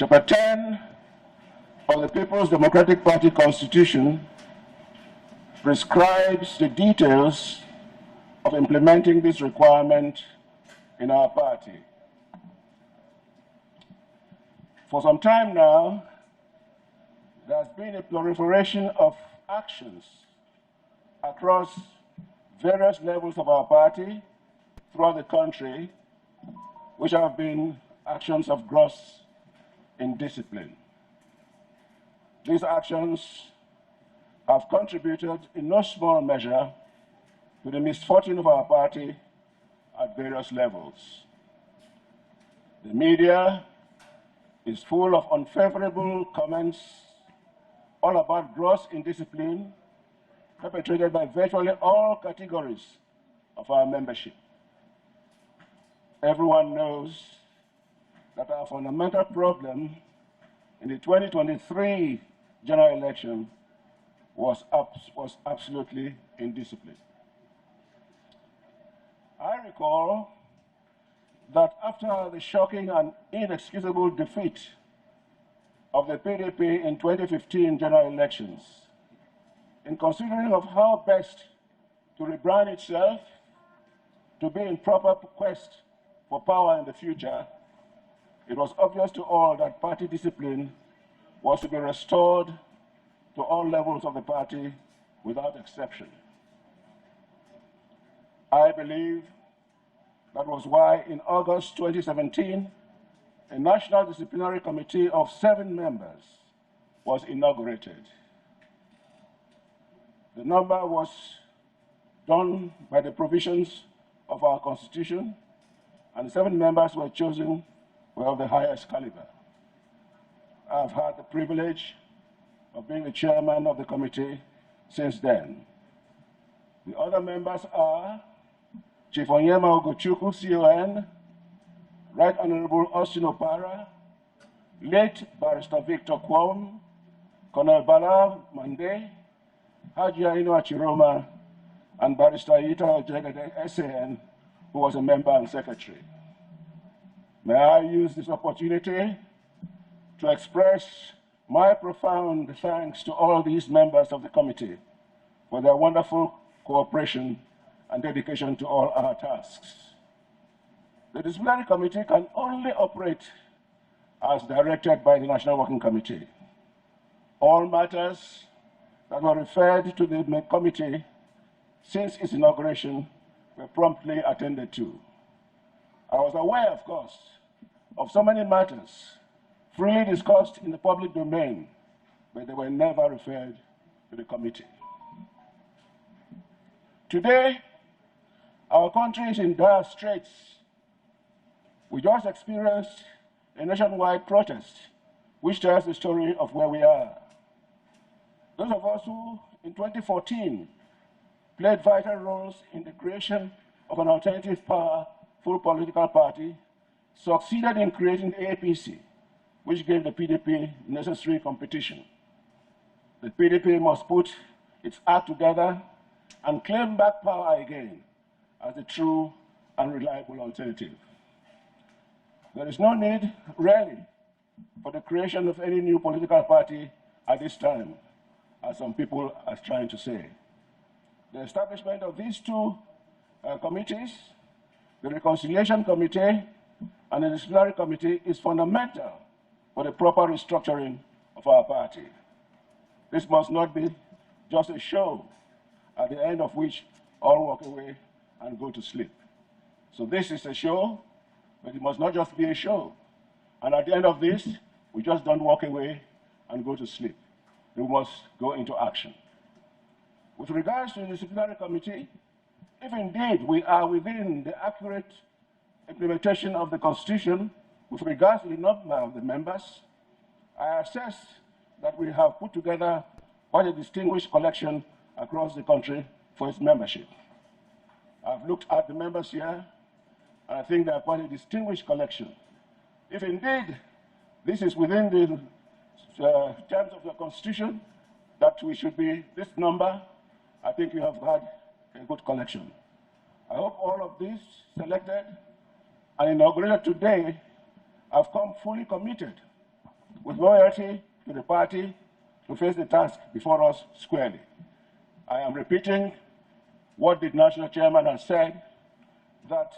Chapter 10 of the People's Democratic Party Constitution prescribes the details of implementing this requirement in our party. For some time now, there has been a proliferation of actions across various levels of our party throughout the country, which have been actions of gross indiscipline. These actions have contributed in no small measure to the misfortune of our party at various levels. The media is full of unfavorable comments all about gross indiscipline perpetrated by virtually all categories of our membership. Everyone knows that our fundamental problem in the 2023 general election was absolutely indiscipline. I recall that after the shocking and inexcusable defeat of the PDP in 2015 general elections, in considering of how best to rebrand itself to be in proper quest for power in the future, it was obvious to all that party discipline was to be restored to all levels of the party without exception. I believe that was why in August 2017, a National Disciplinary Committee of 7 members was inaugurated. The number was done by the provisions of our Constitution, and the 7 members were chosen were of the highest caliber. I've had the privilege of being the chairman of the committee since then. The other members are Chief Onyema Ogochukwu, CON, Right Honorable Austin Opara, late Barrister Victor Kwom, Colonel Bala Mande, Haji Aino Achiroma, and Barrister Ita Ojegede, SAN, who was a member and secretary. May I use this opportunity to express my profound thanks to all these members of the committee for their wonderful cooperation and dedication to all our tasks. The disciplinary committee can only operate as directed by the National Working Committee. All matters that were referred to the committee since its inauguration were promptly attended to. I was aware, of course, of so many matters freely discussed in the public domain, but they were never referred to the committee. Today, our country is in dire straits. We just experienced a nationwide protest, which tells the story of where we are. Those of us who, in 2014, played vital roles in the creation of an alternative powerful political party, succeeded in creating the APC, which gave the PDP necessary competition. The PDP must put its act together and claim back power again as a true and reliable alternative. There is no need, really, for the creation of any new political party at this time, as some people are trying to say. The establishment of these 2 committees, the Reconciliation Committee and the Disciplinary Committee, is fundamental for the proper restructuring of our party. This must not be just a show, at the end of which all walk away and go to sleep. So this is a show, but it must not just be a show. And at the end of this, we just don't walk away and go to sleep. We must go into action. With regards to the Disciplinary Committee, if indeed we are within the accurate implementation of the Constitution with regards to the number of the members, I assess that we have put together quite a distinguished collection across the country for its membership. I've looked at the members here, and I think they are quite a distinguished collection. If indeed this is within the terms of the Constitution, that we should be this number, I think you have had a good collection. I hope all of these selected and inaugurated today have come fully committed with loyalty to the party to face the task before us squarely. I am repeating what the national chairman has said, that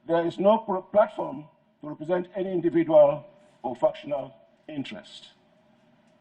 there is no platform to represent any individual or factional interest.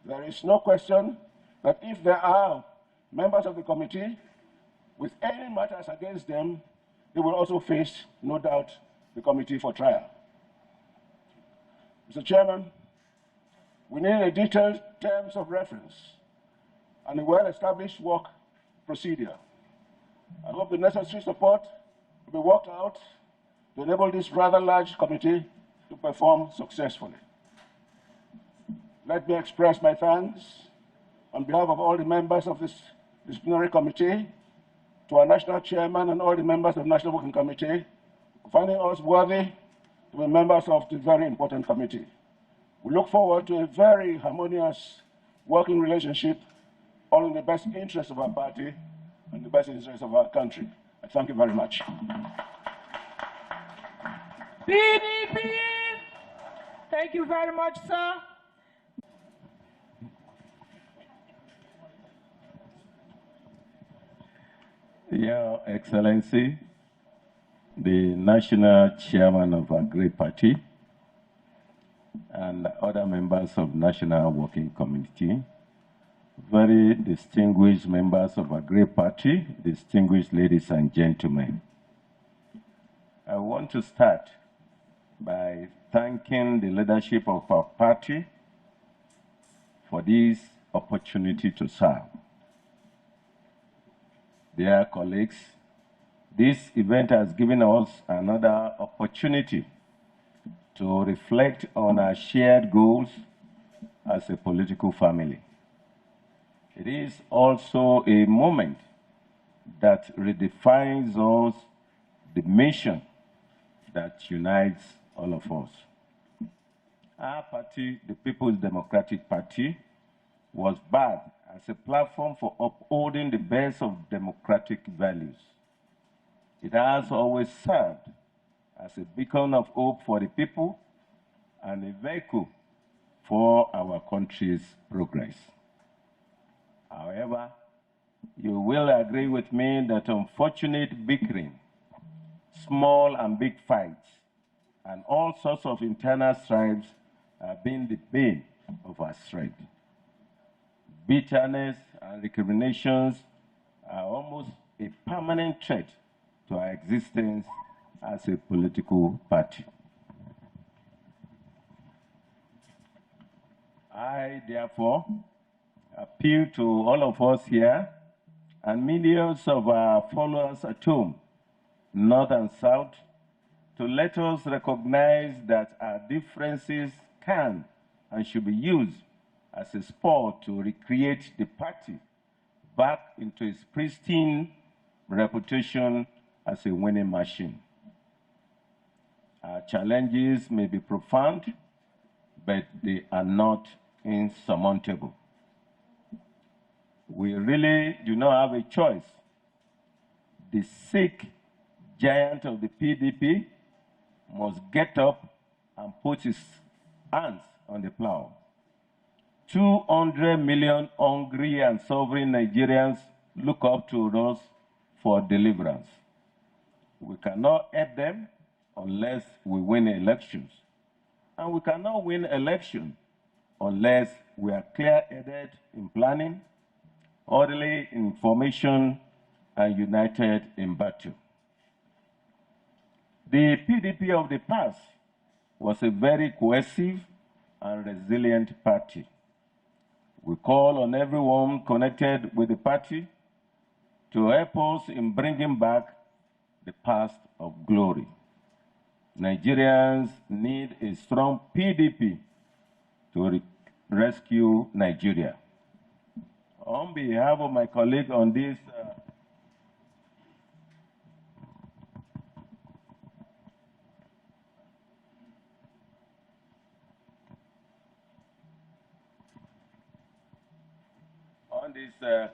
There is no question that if there are members of the committee with any matters against them, they will also face, no doubt, the committee for trial. Mr. Chairman, we need a detailed terms of reference and a well-established work procedure. I hope the necessary support will be worked out to enable this rather large committee to perform successfully. Let me express my thanks on behalf of all the members of this disciplinary committee, to our national chairman and all the members of the National Working Committee, for finding us worthy to be members of this very important committee. We look forward to a very harmonious working relationship, all in the best interest of our party and the best interest of our country. I thank you very much. PDP! Thank you very much, sir. Your Excellency, the National Chairman of our great party, and other members of National Working Committee, very distinguished members of our great party, distinguished ladies and gentlemen. I want to start by thanking the leadership of our party for this opportunity to serve. Dear colleagues, this event has given us another opportunity to reflect on our shared goals as a political family. It is also a moment that redefines us the mission that unites all of us. Our party, the People's Democratic Party, was birthed as a platform for upholding the best of democratic values. It has always served as a beacon of hope for the people and a vehicle for our country's progress. However, you will agree with me that unfortunate bickering, small and big fights, and all sorts of internal strifes have been the bane of our strength. Bitterness and recriminations are almost a permanent threat to our existence as a political party. I, therefore, appeal to all of us here and millions of our followers at home, north and south, to let us recognize that our differences can and should be used as a spur to recreate the party back into its pristine reputation as a winning machine. Our challenges may be profound, but they are not insurmountable. We really do not have a choice. The sick giant of the PDP must get up and put his hands on the plow. 200 million hungry and suffering Nigerians look up to us for deliverance. We cannot help them unless we win elections. And we cannot win elections unless we are clear-headed in planning, orderly in formation, and united in battle. The PDP of the past was a very cohesive and resilient party. We call on everyone connected with the party to help us in bringing back the past of glory. Nigerians need a strong PDP to rescue Nigeria. On behalf of my colleague on this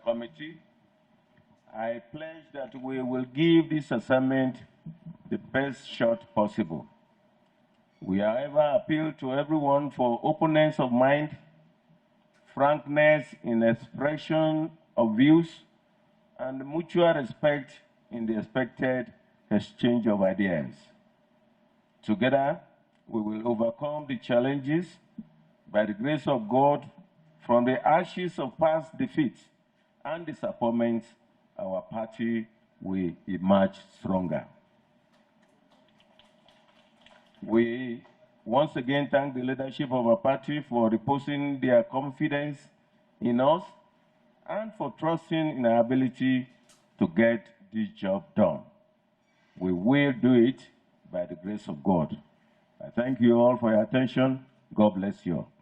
committee, I pledge that we will give this assignment the best shot possible. We however appeal to everyone for openness of mind, frankness in expression of views, and mutual respect in the expected exchange of ideas. Together, we will overcome the challenges by the grace of God. From the ashes of past defeats and disappointments, our party will emerge stronger. We once again thank the leadership of our party for reposing their confidence in us and for trusting in our ability to get this job done. We will do it by the grace of God. I thank you all for your attention. God bless you all.